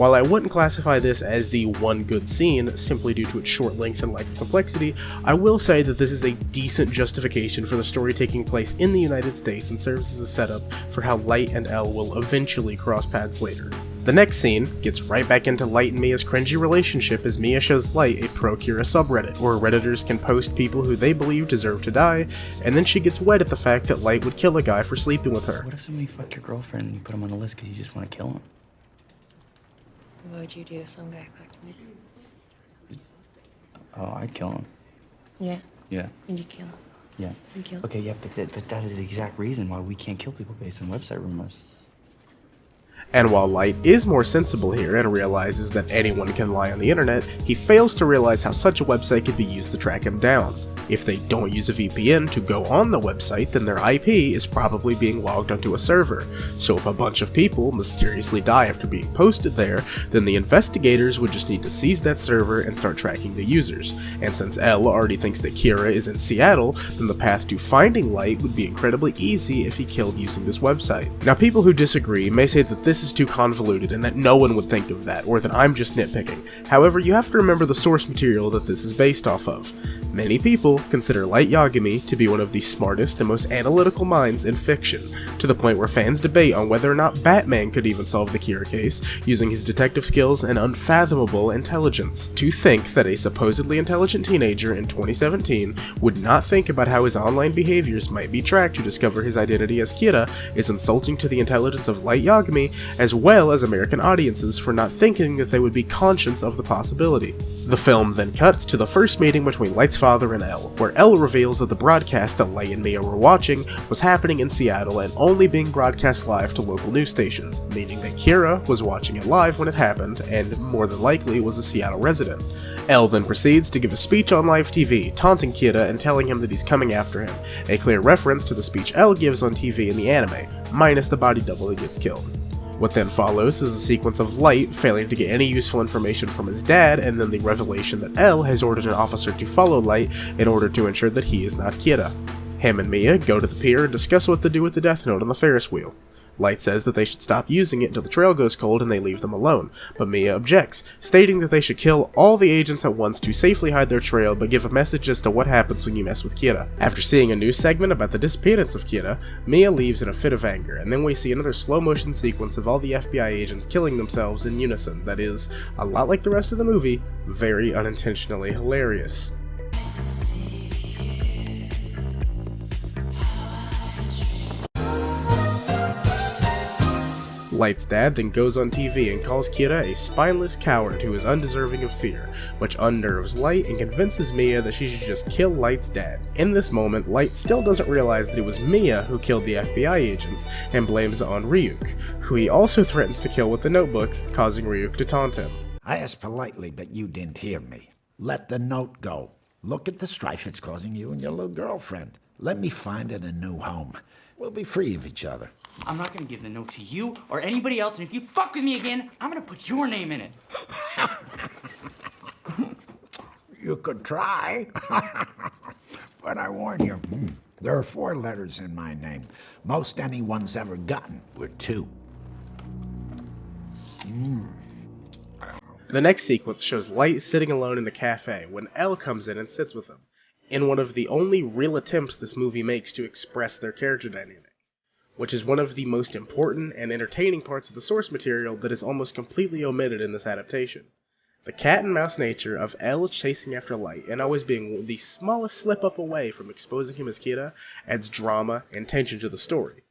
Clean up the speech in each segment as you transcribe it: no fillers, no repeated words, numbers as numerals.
While I wouldn't classify this as the one good scene, simply due to its short length and lack of complexity, I will say that this is a decent justification for the story taking place in the United States and serves as a setup for how Light and Elle will eventually cross paths later. The next scene gets right back into Light and Mia's cringy relationship as Mia shows Light a pro-Kira subreddit, where redditors can post people who they believe deserve to die, and then she gets wet at the fact that Light would kill a guy for sleeping with her. What if somebody fucked your girlfriend and you put him on the list because you just want to kill him? What would you do if some guy fucked me? Oh, I'd kill him. Yeah? Yeah. Would you kill him? Yeah. You kill him? Okay, yeah, but that is the exact reason why we can't kill people based on website rumors. And while Light is more sensible here and realizes that anyone can lie on the internet, he fails to realize how such a website could be used to track him down. If they don't use a VPN to go on the website, then their IP is probably being logged onto a server. So if a bunch of people mysteriously die after being posted there, then the investigators would just need to seize that server and start tracking the users. And since Elle already thinks that Kira is in Seattle, then the path to finding Light would be incredibly easy if he killed using this website. Now, people who disagree may say that this is too convoluted and that no one would think of that, or that I'm just nitpicking. However, you have to remember the source material that this is based off of. Many people consider Light Yagami to be one of the smartest and most analytical minds in fiction, to the point where fans debate on whether or not Batman could even solve the Kira case using his detective skills and unfathomable intelligence. To think that a supposedly intelligent teenager in 2017 would not think about how his online behaviors might be tracked to discover his identity as Kira is insulting to the intelligence of Light Yagami, as well as American audiences for not thinking that they would be conscious of the possibility. The film then cuts to the first meeting between Light's father and Elle, where Elle reveals that the broadcast that Light and Mia were watching was happening in Seattle and only being broadcast live to local news stations, meaning that Kira was watching it live when it happened and more than likely was a Seattle resident. Elle then proceeds to give a speech on live TV, taunting Kira and telling him that he's coming after him, a clear reference to the speech Elle gives on TV in the anime, minus the body double that gets killed. What then follows is a sequence of Light failing to get any useful information from his dad, and then the revelation that Elle has ordered an officer to follow Light in order to ensure that he is not Kira. Him and Mia go to the pier and discuss what to do with the Death Note on the Ferris wheel. Light says that they should stop using it until the trail goes cold and they leave them alone, but Mia objects, stating that they should kill all the agents at once to safely hide their trail but give a message as to what happens when you mess with Kira. After seeing a news segment about the disappearance of Kira, Mia leaves in a fit of anger, and then we see another slow motion sequence of all the FBI agents killing themselves in unison that is, a lot like the rest of the movie, very unintentionally hilarious. Light's dad then goes on TV and calls Kira a spineless coward who is undeserving of fear, which unnerves Light and convinces Mia that she should just kill Light's dad. In this moment, Light still doesn't realize that it was Mia who killed the FBI agents and blames it on Ryuk, who he also threatens to kill with the notebook, causing Ryuk to taunt him. I asked politely, but you didn't hear me. Let the note go. Look at the strife it's causing you and your little girlfriend. Let me find it a new home. We'll be free of each other. I'm not gonna give the note to you or anybody else, and if you fuck with me again, I'm gonna put your name in it. You could try. But I warn you, there are 4 letters in my name. Most anyone's ever gotten were 2. The next sequence shows Light sitting alone in a cafe when Elle comes in and sits with him, in one of the only real attempts this movie makes to express their character dynamic, which is one of the most important and entertaining parts of the source material that is almost completely omitted in this adaptation. The cat and mouse nature of Elle chasing after Light and always being the smallest slip up away from exposing him as Kira adds drama and tension to the story.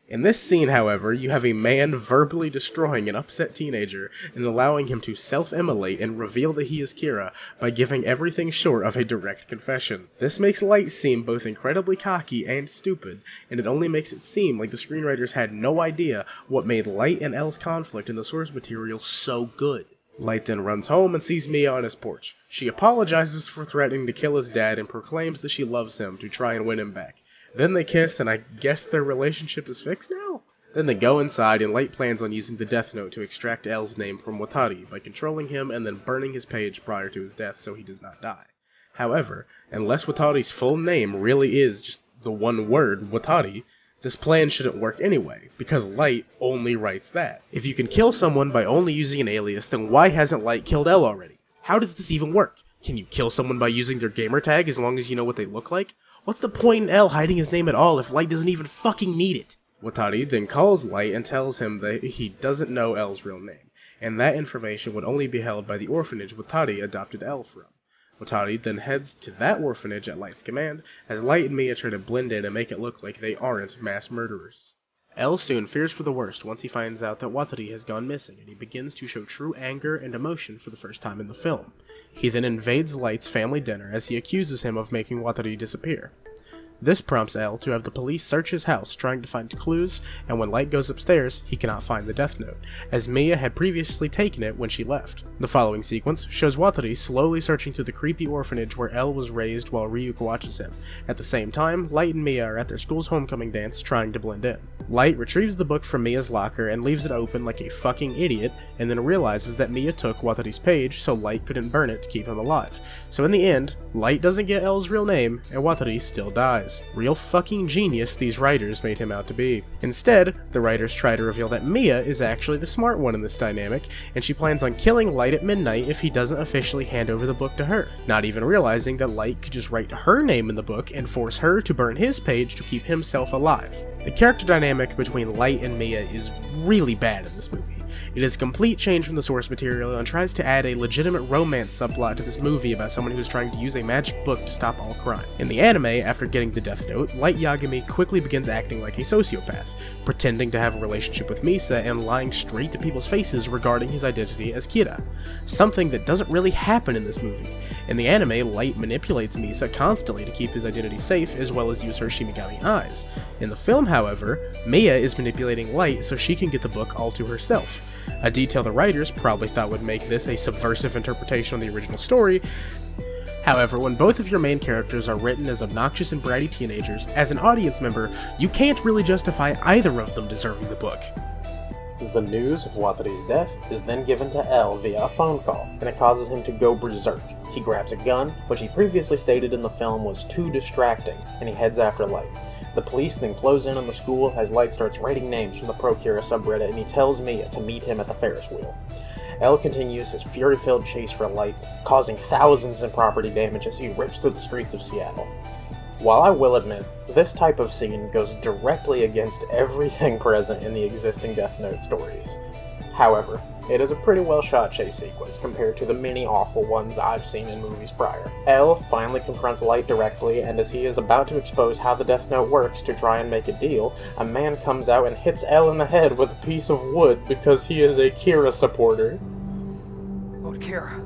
In this scene, however, you have a man verbally destroying an upset teenager and allowing him to self-immolate and reveal that he is Kira by giving everything short of a direct confession. This makes Light seem both incredibly cocky and stupid, and it only makes it seem like the screenwriters had no idea what made Light and Elle's conflict in the source material so good. Light then runs home and sees Mia on his porch. She apologizes for threatening to kill his dad and proclaims that she loves him to try and win him back. Then they kiss, and I guess their relationship is fixed now? Then they go inside, and Light plans on using the Death Note to extract Elle's name from Watari by controlling him and then burning his page prior to his death so he does not die. However, unless Watari's full name really is just the one word, Watari, This plan shouldn't work anyway, because Light only writes that. If you can kill someone by only using an alias, then why hasn't Light killed L already? How does this even work? Can you kill someone by using their gamer tag as long as you know what they look like? What's the point in L hiding his name at all if Light doesn't even fucking need it? Watari then calls Light and tells him that he doesn't know L's real name, and that information would only be held by the orphanage Watari adopted L from. Watari then heads to that orphanage at Light's command, as Light and Mia try to blend in and make it look like they aren't mass murderers. L soon fears for the worst once he finds out that Watari has gone missing, and he begins to show true anger and emotion for the first time in the film. He then invades Light's family dinner as he accuses him of making Watari disappear. This prompts L to have the police search his house trying to find clues, and when Light goes upstairs, he cannot find the death note, as Mia had previously taken it when she left. The following sequence shows Watari slowly searching through the creepy orphanage where L was raised while Ryuk watches him. At the same time, Light and Mia are at their school's homecoming dance trying to blend in. Light retrieves the book from Mia's locker and leaves it open like a fucking idiot, and then realizes that Mia took Watari's page so Light couldn't burn it to keep him alive. So in the end, Light doesn't get L's real name, and Watari still dies. Real fucking genius these writers made him out to be. Instead, the writers try to reveal that Mia is actually the smart one in this dynamic, and she plans on killing Light at midnight if he doesn't officially hand over the book to her, not even realizing that Light could just write her name in the book and force her to burn his page to keep himself alive. The character dynamic between Light and Mia is really bad in this movie. It is a complete change from the source material and tries to add a legitimate romance subplot to this movie about someone who is trying to use a magic book to stop all crime. In the anime, after getting the death note, Light Yagami quickly begins acting like a sociopath, pretending to have a relationship with Misa and lying straight to people's faces regarding his identity as Kira, something that doesn't really happen in this movie. In the anime, Light manipulates Misa constantly to keep his identity safe as well as use her shimigami eyes. In the film, however, Mia is manipulating Light so she can get the book all to herself, a detail the writers probably thought would make this a subversive interpretation of the original story. However, when both of your main characters are written as obnoxious and bratty teenagers, as an audience member, you can't really justify either of them deserving the book. The news of Watari's death is then given to L via a phone call, and it causes him to go berserk. He grabs a gun, which he previously stated in the film was too distracting, and he heads after Light. The police then close in on the school as Light starts writing names from the Pro-Kira subreddit, and he tells Mia to meet him at the Ferris wheel. L continues his fury-filled chase for Light, causing thousands in property damage as he rips through the streets of Seattle. While I will admit, this type of scene goes directly against everything present in the existing Death Note stories. However, it is a pretty well shot chase sequence compared to the many awful ones I've seen in movies prior. L finally confronts Light directly, and as he is about to expose how the Death Note works to try and make a deal, a man comes out and hits L in the head with a piece of wood because he is a Kira supporter. Oh, Kira.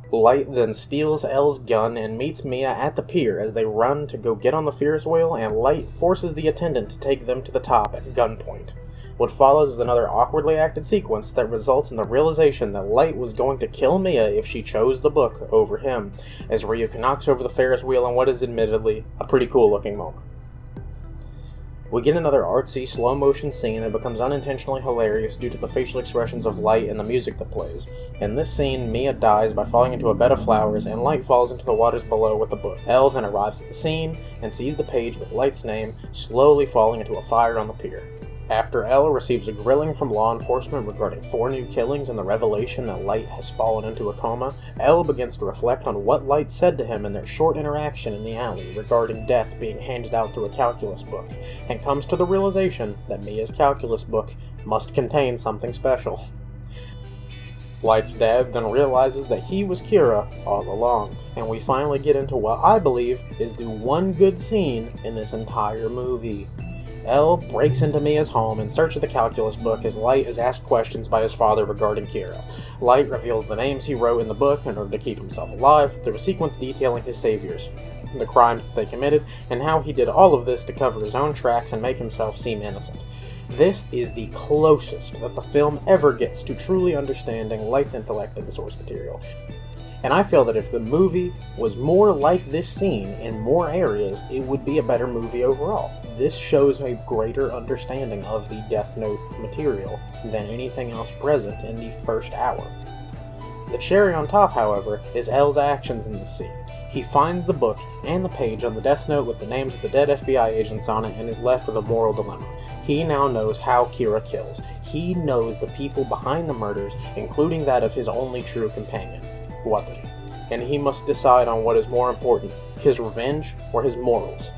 Light then steals L's gun and meets Mia at the pier as they run to go get on the Ferris wheel, and Light forces the attendant to take them to the top at gunpoint. What follows is another awkwardly acted sequence that results in the realization that Light was going to kill Mia if she chose the book over him, as Ryuk knocks over the Ferris wheel in what is admittedly a pretty cool looking moment. We get another artsy, slow-motion scene that becomes unintentionally hilarious due to the facial expressions of Light and the music that plays. In this scene, Mia dies by falling into a bed of flowers, and Light falls into the waters below with the book. L then arrives at the scene and sees the page with Light's name slowly falling into a fire on the pier. After L receives a grilling from law enforcement regarding 4 new killings and the revelation that Light has fallen into a coma, L begins to reflect on what Light said to him in their short interaction in the alley regarding death being handed out through a calculus book, and comes to the realization that Mia's calculus book must contain something special. Light's dad then realizes that he was Kira all along, and we finally get into what I believe is the one good scene in this entire movie. L breaks into Mia's home in search of the calculus book as Light is asked questions by his father regarding Kira. Light reveals the names he wrote in the book in order to keep himself alive through a sequence detailing his saviors, the crimes that they committed, and how he did all of this to cover his own tracks and make himself seem innocent. This is the closest that the film ever gets to truly understanding Light's intellect in the source material. And I feel that if the movie was more like this scene in more areas, it would be a better movie overall. This shows a greater understanding of the Death Note material than anything else present in the first hour. The cherry on top, however, is L's actions in the scene. He finds the book and the page on the Death Note with the names of the dead FBI agents on it and is left with a moral dilemma. He now knows how Kira kills. He knows the people behind the murders, including that of his only true companion, Watari. And he must decide on what is more important, his revenge or his morals.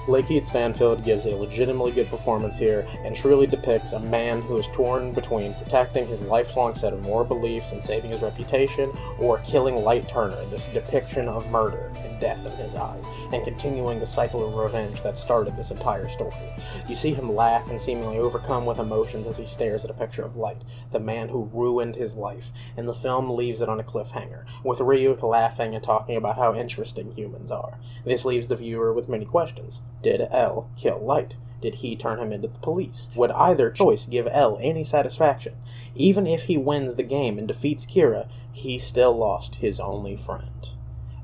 Lakeith Stanfield gives a legitimately good performance here and truly depicts a man who is torn between protecting his lifelong set of moral beliefs and saving his reputation, or killing Light Turner, this depiction of murder and death in his eyes, and continuing the cycle of revenge that started this entire story. You see him laugh and seemingly overcome with emotions as he stares at a picture of Light, the man who ruined his life, and the film leaves it on a cliffhanger, with Ryuk laughing and talking about how interesting humans are. This leaves the viewer with many questions. Did L kill Light? Did he turn him into the police? Would either choice give L any satisfaction? Even if he wins the game and defeats Kira, he still lost his only friend.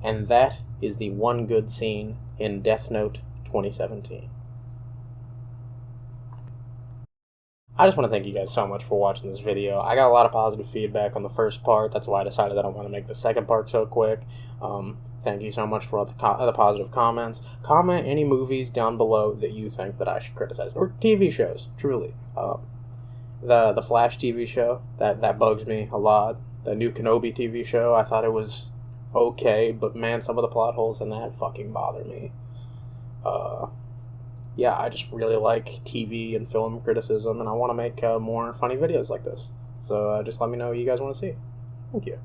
And that is the one good scene in Death Note 2017. I just want to thank you guys so much for watching this video. I got a lot of positive feedback on the first part. That's why I decided that I want to make the second part so quick. Thank you so much for all the positive comments. Comment any movies down below that you think that I should criticize. Or TV shows, truly. The Flash TV show, that bugs me a lot. The new Kenobi TV show, I thought it was okay, but man, some of the plot holes in that fucking bother me. Yeah, I just really like TV and film criticism, and I want to make more funny videos like this. So just let me know what you guys want to see. Thank you.